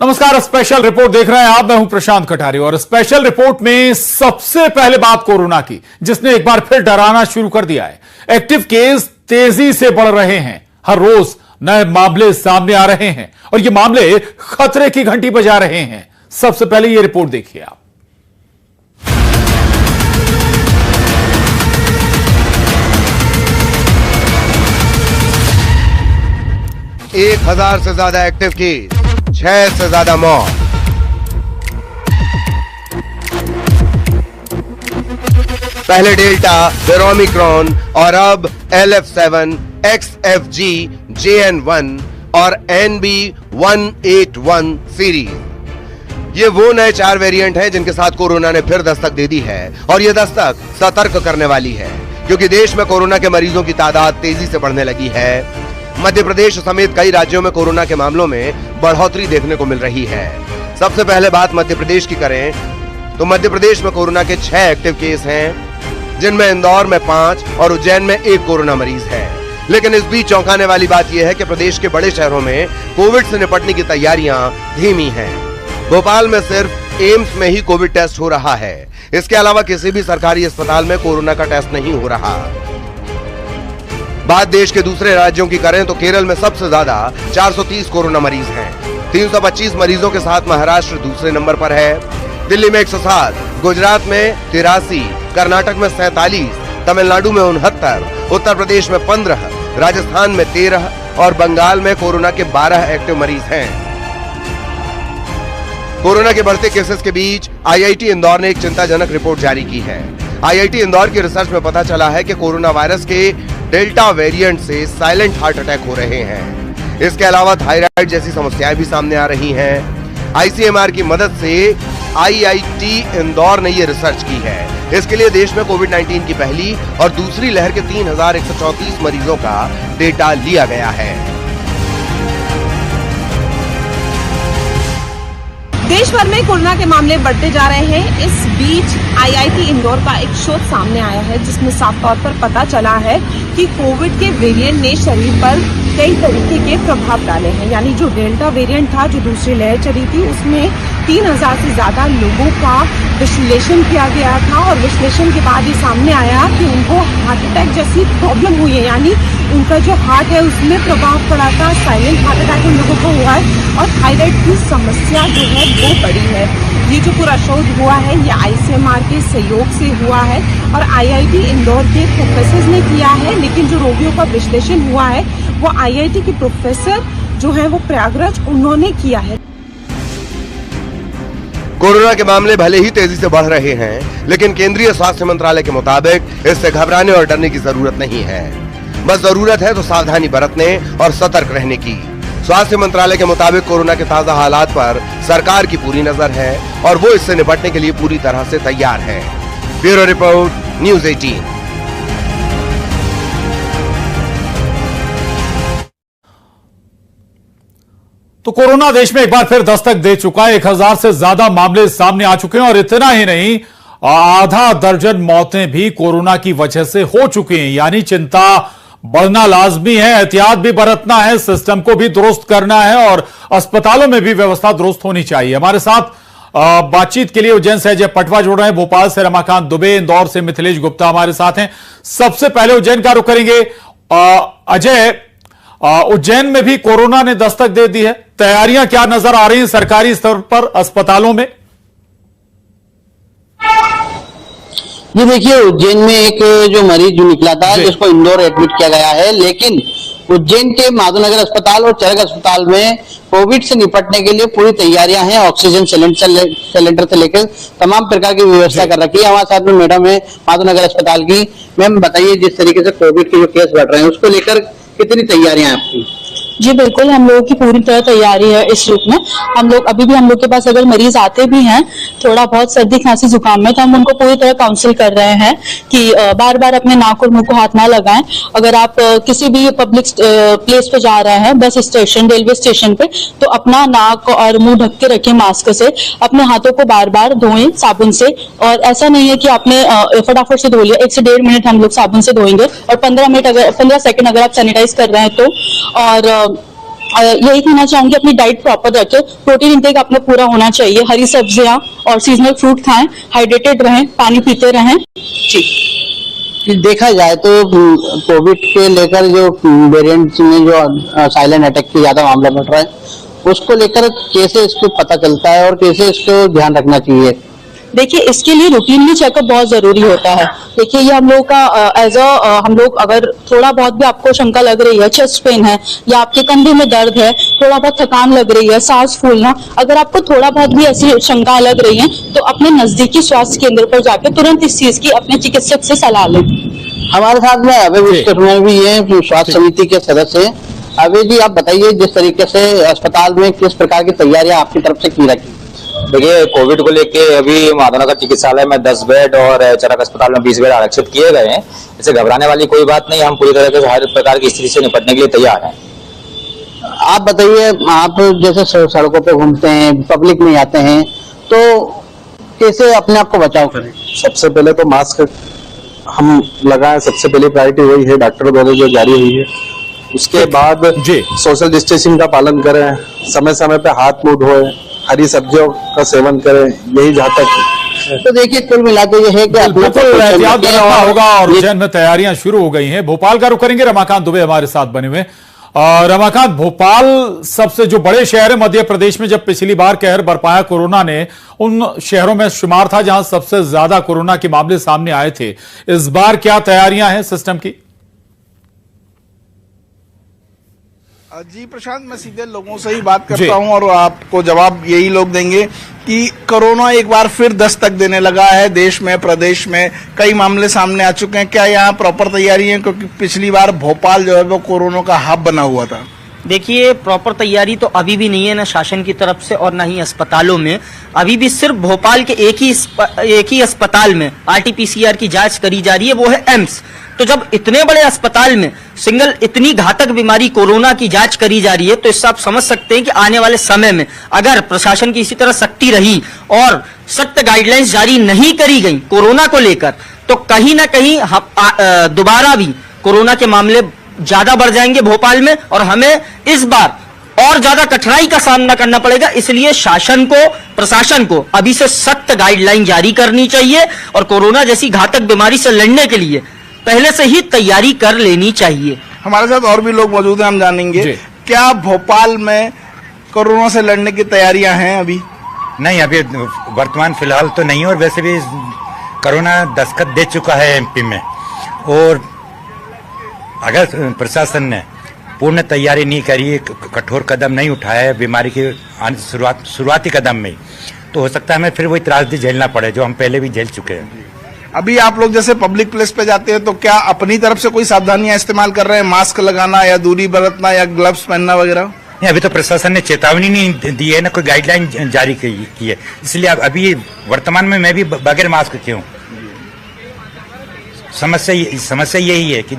नमस्कार, special report देख रहे हैं आप। मैं हूं प्रशांत कटारी और स्पेशल रिपोर्ट में सबसे पहले बात कोरोना की, जिसने एक बार फिर डराना शुरू कर दिया है। एक्टिव केस तेजी से बढ़ रहे हैं, हर रोज नए मामले सामने आ रहे हैं और ये मामले खतरे की घंटी बजा रहे हैं। सबसे पहले ये रिपोर्ट देखिए आप। एक 1000 से ज्यादा एक्टिव केस, 6 से ज्यादा मौत। पहले डेल्टा, फिर ओमिक्रॉन और अब LF7, XFG, JN1 और NB181 सीरीज। ये वो नए 4 वेरिएंट हैं जिनके साथ कोरोना ने फिर दस्तक दे दी है और ये दस्तक सतर्क करने वाली है, क्योंकि देश में कोरोना के मरीजों की तादाद तेजी से बढ़ने लगी है। मध्य प्रदेश समेत कई राज्यों में कोरोना के मामलों में बढ़ोतरी देखने को मिल रही है। सबसे पहले बात मध्य प्रदेश की करें तो मध्य प्रदेश में कोरोना के 6 एक्टिव केस हैं, जिनमें इंदौर में 5 और उज्जैन में 1 कोरोना मरीज है। लेकिन इस बीच चौंकाने वाली बात यह है कि प्रदेश के बड़े शहरों में कोविड से निपटने की तैयारियां धीमी हैं। भोपाल में सिर्फ एम्स में ही कोविड टेस्ट हो रहा है। इसके अलावा किसी भी सरकारी अस्पताल में कोरोना का टेस्ट नहीं हो रहा। बात देश के दूसरे राज्यों की करें तो केरल में सबसे ज्यादा 430 कोरोना मरीज हैं। 325 मरीजों के साथ महाराष्ट्र दूसरे नंबर पर है। दिल्ली में 107, गुजरात में 83, कर्नाटक में 47, तमिलनाडु में 69, उत्तर प्रदेश में 15, राजस्थान में 13 और बंगाल में कोरोना के 12 एक्टिव मरीज हैं। कोरोना के बढ़ते केसेस के बीच IIT इंदौर ने एक चिंताजनक रिपोर्ट जारी की है। IIT इंदौर की रिसर्च में पता चला है कि कोरोना वायरस के डेल्टा वेरिएंट से साइलेंट हार्ट अटैक हो रहे हैं। इसके अलावा थायराइड जैसी समस्याएं भी सामने आ रही हैं। ICMR की मदद से IIT इंदौर ने ये रिसर्च की है। इसके लिए देश में कोविड-19 की पहली और दूसरी लहर के 3134 मरीजों का डेटा लिया गया है। देश भर में कोरोना के मामले बढ़ते जा रहे हैं। इस बीच IIT इंदौर का एक शोध सामने आया है, जिसमें साफ तौर पर पता चला है कि कोविड के वेरिएंट ने शरीर पर कई तरीके के प्रभाव डाले हैं। यानी जो डेल्टा वेरिएंट था, जो दूसरी लहर चली थी, उसमें 3000 से ज्यादा लोगों का विश्लेषण किया गया था और विश्लेषण के बाद ये सामने आया कि उनको हार्ट अटैक जैसी प्रॉब्लम हुई है। यानी उनका जो हार्ट है उसमें प्रभाव पड़ा था, साइलेंट हार्ट अटैक उन लोगों को हुआ है और थायराइड की समस्या जो है वो बड़ी है। ये जो पूरा शोध हुआ है ये ICMR के सहयोग से हुआ है और IIT इंदौर के प्रोफेसर ने किया है। लेकिन जो रोगियों का विश्लेषण हुआ है वो IIT के प्रोफेसर जो है वो प्रयागराज उन्होंने किया है। कोरोना के मामले भले ही तेजी से बढ़ रहे हैं, लेकिन केंद्रीय स्वास्थ्य मंत्रालय के मुताबिक इससे घबराने और डरने की जरूरत नहीं है। बस जरूरत है तो सावधानी बरतने और सतर्क रहने की। स्वास्थ्य मंत्रालय के मुताबिक कोरोना के ताजा हालात पर सरकार की पूरी नजर है और वो इससे निपटने के लिए पूरी तरह से तैयार है। Bureau report, news 18। तो कोरोना देश में एक बार फिर दस्तक दे चुका है। 1000 से ज्यादा मामले सामने आ चुके हैं और इतना ही नहीं, आधा दर्जन मौतें भी कोरोना की वजह से हो चुकी हैं। यानी चिंता बढ़ना लाजमी है, एहतियात भी बरतना है, सिस्टम को भी दुरुस्त करना है और अस्पतालों में भी व्यवस्था दुरुस्त होनी चाहिए। हमारे साथ बातचीत के लिए उज्जैन से अजय पटवा जुड़ रहे हैं, भोपाल से रमाकांत दुबे, इंदौर से मिथिलेश गुप्ता हमारे साथ हैं। सबसे पहले उज्जैन का रुख करेंगे। अजय, उज्जैन में भी कोरोना ने दस्तक दे दी है, तैयारियां क्या नजर आ रही हैं सरकारी स्तर पर अस्पतालों में? जी देखिए, उज्जैन में एक जो मरीज जो निकला था जिसको इंदौर एडमिट किया गया है, लेकिन उज्जैन के माधवनगर अस्पताल और चरक अस्पताल में कोविड से निपटने के लिए पूरी तैयारियां हैं। ऑक्सीजन सिलेंडर से लेकर तमाम प्रकार की व्यवस्था कर रखी है। हमारे साथ में मैडम है माधवनगर अस्पताल की। मैम बताइए, जिस तरीके से कोविड के जो केस बढ़ रहे हैं उसको लेकर कितनी तैयारियां हैं आपकी? जी बिल्कुल, हम लोगों की पूरी तरह तैयारी है इस रूप में। हम लोग अभी भी हम लोग के पास अगर मरीज आते भी हैं थोड़ा बहुत सर्दी खांसी जुकाम में, तो हम उनको पूरी तरह काउंसिल कर रहे हैं कि बार बार अपने नाक और मुंह को हाथ ना लगाएं। अगर आप किसी भी पब्लिक प्लेस पे जा रहे हैं, बस स्टेशन, रेलवे स्टेशन पे, तो अपना नाक और मुंह ढक के रखें मास्क से। अपने हाथों को बार बार धोएं साबुन से, और ऐसा नहीं है कि आपने फटाफट से धो लिया। 1 से 1.5 मिनट हम लोग साबुन से धोएंगे और 15 सेकंड अगर आप सैनिटाइज कर रहे हैं तो। और यही कहना चाहूंगी, अपनी डाइट प्रॉपर रखें, प्रोटीन इंटेक अपना पूरा होना चाहिए, हरी सब्जियां और सीजनल फ्रूट खाएं, हाइड्रेटेड रहें, पानी पीते रहें। जी, देखा जाए तो कोविड के लेकर जो वेरिएंट्स में जो साइलेंट अटैक के ज्यादा मामला बढ़ रहा है, उसको लेकर कैसे इसको पता चलता है और कैसे इसको ध्यान रखना चाहिए? देखिए, इसके लिए रूटीनली चेकअप बहुत जरूरी होता है। देखिए, ये हम लोग का हम लोग अगर थोड़ा बहुत भी आपको शंका लग रही है, चेस्ट पेन है या आपके कंधे में दर्द है, थोड़ा बहुत थकान लग रही है, सांस फूलना, अगर आपको थोड़ा बहुत भी ऐसी शंका लग रही है तो अपने नजदीकी स्वास्थ्य केंद्र पर जाकर तुरंत इस चीज की अपने चिकित्सक से सलाह लें। हमारे साथ में अभय विश्व में भी ये स्वास्थ्य समिति के सदस्य हैं। अभय जी, आप बताइए, जिस तरीके से अस्पताल में किस प्रकार की तैयारियां आपकी तरफ से की रखी? देखिए, कोविड को लेके अभी माधवनगर चिकित्सालय में 10 बेड और चरक अस्पताल में 20 बेड आरक्षित किए गए हैं। इससे घबराने वाली कोई बात नहीं, हम पूरी तरह से हर प्रकार की स्थिति से निपटने के लिए तैयार हैं। आप बताइए, आप जैसे सड़कों पे घूमते हैं, पब्लिक में आते हैं, तो कैसे अपने आप को बचाव करें? सबसे पहले तो मास्क हम लगाएं, सबसे पहली प्रायोरिटी वही है, डॉक्टर द्वारा जो जारी हुई है। उसके बाद सोशल डिस्टेंसिंग का पालन करें, समय समय पे हाथ मुंह धोएं, हरी सब्जियों का सेवन करें, यही जहाँ तक। तो देखिए, कुल मिलाकर ये है कि एहतियात बरतना होगा और उज्जैन में तैयारियां शुरू हो गई हैं। भोपाल का रुख करेंगे, रमाकांत दुबे हमारे साथ बने हुए। रमाकांत, भोपाल सबसे जो बड़े शहर है मध्य प्रदेश में, जब पिछली बार कहर बरपाया कोरोना ने, उन शहरों में शुमार था जहां सबसे ज्यादा कोरोना के मामले सामने आए थे। इस बार क्या तैयारियां हैं सिस्टम की? जी प्रशांत, मैं सीधे लोगों से ही बात करता हूं और आपको जवाब यही लोग देंगे कि कोरोना एक बार फिर दस्तक देने लगा है। देश में, प्रदेश में कई मामले सामने आ चुके हैं। क्या यहाँ प्रॉपर तैयारी है? क्योंकि पिछली बार भोपाल जो है वो कोरोना का हब बना हुआ था। देखिए, प्रॉपर तैयारी तो अभी भी नहीं है, ना शासन की तरफ से और ना ही अस्पतालों में। अभी भी सिर्फ भोपाल के एक ही अस्पताल में RT-PCR की जांच करी जा रही है, वो है एम्स। तो जब इतने बड़े अस्पताल में सिंगल इतनी घातक बीमारी कोरोना की जांच करी जा रही है, तो इससे आप समझ सकते हैं कि आने वाले समय में अगर प्रशासन की इसी तरह सख्ती रही और सख्त गाइडलाइंस जारी नहीं करी गई कोरोना को लेकर, तो कहीं ना कहीं दोबारा भी कोरोना के मामले ज्यादा बढ़ जाएंगे भोपाल में और हमें इस बार और ज्यादा कठिनाई का सामना करना पड़ेगा। इसलिए शासन को, प्रशासन को अभी से सख्त गाइडलाइन जारी करनी चाहिए और कोरोना जैसी घातक बीमारी से लड़ने के लिए पहले से ही तैयारी कर लेनी चाहिए। हमारे साथ और भी लोग मौजूद हैं, हम जानेंगे क्या भोपाल में कोरोना से लड़ने की तैयारियां हैं? अभी नहीं, अभी वर्तमान फिलहाल तो नहीं, और वैसे भी कोरोना दस्तक दे चुका है MP में, और अगर प्रशासन ने पूर्ण तैयारी नहीं करी, कठोर कदम नहीं उठाया है बीमारी के शुरुआती कदम में, तो हो सकता है हमें फिर वही त्रासदी झेलना पड़े जो हम पहले भी झेल चुके हैं। अभी आप लोग जैसे पब्लिक प्लेस पे जाते हैं तो क्या अपनी तरफ से कोई सावधानियां इस्तेमाल कर रहे हैं? मास्क लगाना या दूरी बरतना या ग्लव्स पहनना वगैरह? नहीं, अभी तो प्रशासन ने चेतावनी नहीं दी है ना, कोई गाइडलाइन जारी की है, इसलिए अभी वर्तमान में मैं भी बगैर मास्क के हूँ। समस्या यही है कि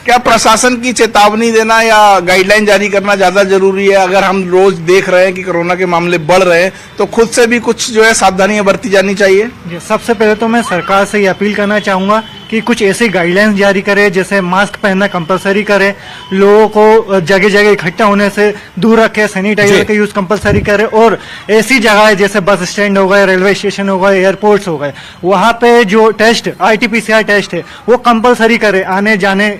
क्या प्रशासन की चेतावनी देना या गाइडलाइन जारी करना ज्यादा जरूरी है? अगर हम रोज देख रहे हैं कि कोरोना के मामले बढ़ रहे हैं, तो खुद से भी कुछ जो है सावधानियां बरती जानी चाहिए। सबसे पहले तो मैं सरकार से ये अपील करना चाहूंगा कि कुछ ऐसी गाइडलाइंस जारी करे, जैसे मास्क पहनना कंपलसरी करे, लोगों को जगह जगह इकट्ठा होने से दूर रखे, सैनिटाइजर का यूज कंपलसरी करे, और ऐसी जगह जैसे बस स्टैंड हो गए, रेलवे स्टेशन हो गए, एयरपोर्ट्स हो गए, वहां पे जो टेस्ट RT-PCR टेस्ट है वो कंपलसरी करे। आने जाने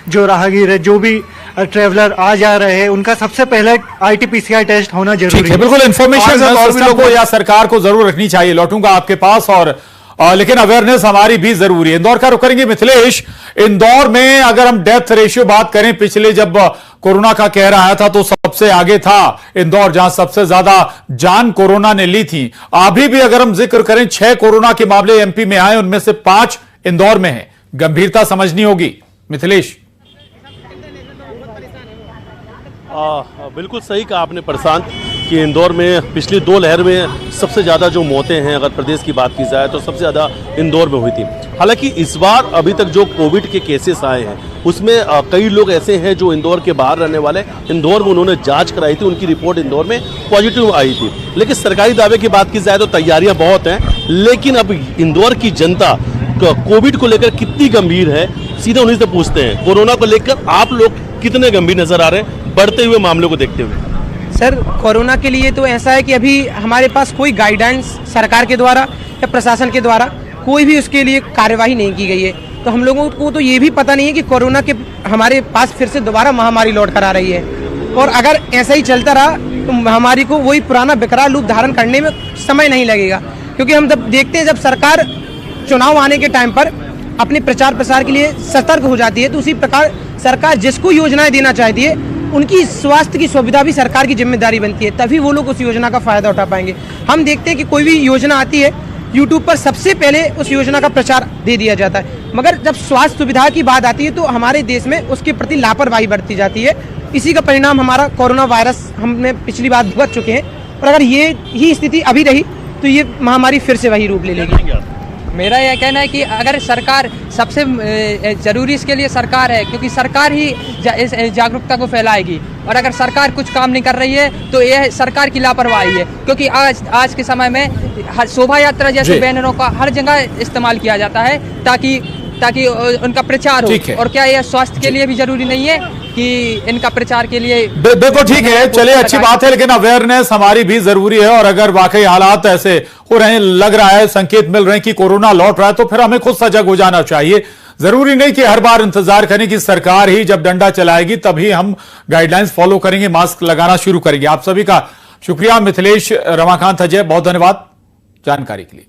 जो राहगीर है, जो भी ट्रेवलर आ जा रहे हैं, उनका सबसे पहले RT-PCR टेस्ट होना जरूरी है। बिल्कुल, इन्फॉर्मेशन को या सरकार को जरूर रखनी चाहिए। लौटूंगा आपके पास, और लेकिन अवेयरनेस हमारी भी जरूरी है। इंदौर का रुख करेंगे मिथिलेश। इंदौर में अगर हम डेथ रेशियो बात करें, पिछले जब कोरोना का कहर आया था तो सबसे आगे था इंदौर, जहां सबसे ज्यादा जान कोरोना ने ली थी। अभी भी अगर हम जिक्र करें, 6 कोरोना के मामले MP में आए, उनमें से 5 इंदौर में है। गंभीरता समझनी होगी मिथिलेश। बिल्कुल सही कहा आपने प्रशांत कि इंदौर में पिछली 2 लहर में सबसे ज़्यादा जो मौतें हैं, अगर प्रदेश की बात की जाए तो सबसे ज़्यादा इंदौर में हुई थी। हालांकि इस बार अभी तक जो कोविड के केसेस आए हैं उसमें कई लोग ऐसे हैं जो इंदौर के बाहर रहने वाले, इंदौर में उन्होंने जांच कराई थी, उनकी रिपोर्ट इंदौर में पॉजिटिव आई थी। लेकिन सरकारी दावे की बात की जाए तो तैयारियाँ बहुत हैं, लेकिन अब इंदौर की जनता कोविड को लेकर कितनी गंभीर है, सीधे उन्हीं से पूछते हैं। कोरोना को लेकर आप लोग कितने गंभीर नजर आ रहे हैं? बढ़ते हुए मामलों को देखते हुए? सर, कोरोना के लिए तो ऐसा है कि अभी हमारे पास कोई गाइडेंस सरकार के द्वारा या प्रशासन के द्वारा कोई भी उसके लिए कार्यवाही नहीं की गई है। तो हम लोगों को तो ये भी पता नहीं है कि कोरोना के हमारे पास फिर से दोबारा महामारी लौट कर आ रही है, और अगर ऐसा ही चलता रहा तो महामारी को वही पुराना विकराल रूप धारण करने में समय नहीं लगेगा। क्योंकि हम जब देखते हैं, जब सरकार चुनाव आने के टाइम पर अपने प्रचार प्रसार के लिए सतर्क हो जाती है, तो उसी प्रकार सरकार जिसको योजनाएं देना चाहती है उनकी स्वास्थ्य की सुविधा भी सरकार की जिम्मेदारी बनती है, तभी वो लोग उस योजना का फायदा उठा पाएंगे। हम देखते हैं कि कोई भी योजना आती है, यूट्यूब पर सबसे पहले उस योजना का प्रचार दे दिया जाता है, मगर जब स्वास्थ्य सुविधा की बात आती है तो हमारे देश में उसके प्रति लापरवाही बरती जाती है। इसी का परिणाम हमारा कोरोना वायरस हमने पिछली बार भुगत चुके हैं, और अगर ये ही स्थिति अभी रही तो ये महामारी फिर से वही रूप ले लेगी। मेरा यह कहना है कि अगर सरकार, सबसे जरूरी इसके लिए सरकार है, क्योंकि सरकार ही इस जागरूकता को फैलाएगी, और अगर सरकार कुछ काम नहीं कर रही है तो यह सरकार की लापरवाही है। क्योंकि आज के समय में शोभा यात्रा जैसे बैनरों का हर जगह इस्तेमाल किया जाता है ताकि उनका प्रचार हो, और क्या यह स्वास्थ्य के लिए भी जरूरी नहीं है कि इनका प्रचार के लिए? बिल्कुल ठीक है, चलिए अच्छी बात है, लेकिन अवेयरनेस हमारी भी जरूरी है। और अगर वाकई हालात ऐसे हो रहे हैं, लग रहा है, संकेत मिल रहे हैं कि कोरोना लौट रहा है, तो फिर हमें खुद सजग हो जाना चाहिए। जरूरी नहीं कि हर बार इंतजार करें कि सरकार ही जब डंडा चलाएगी तभी हम गाइडलाइंस फॉलो करेंगे, मास्क लगाना शुरू करेंगे। आप सभी का शुक्रिया। मिथिलेश, रमाकांत, अजय, बहुत धन्यवाद जानकारी के लिए।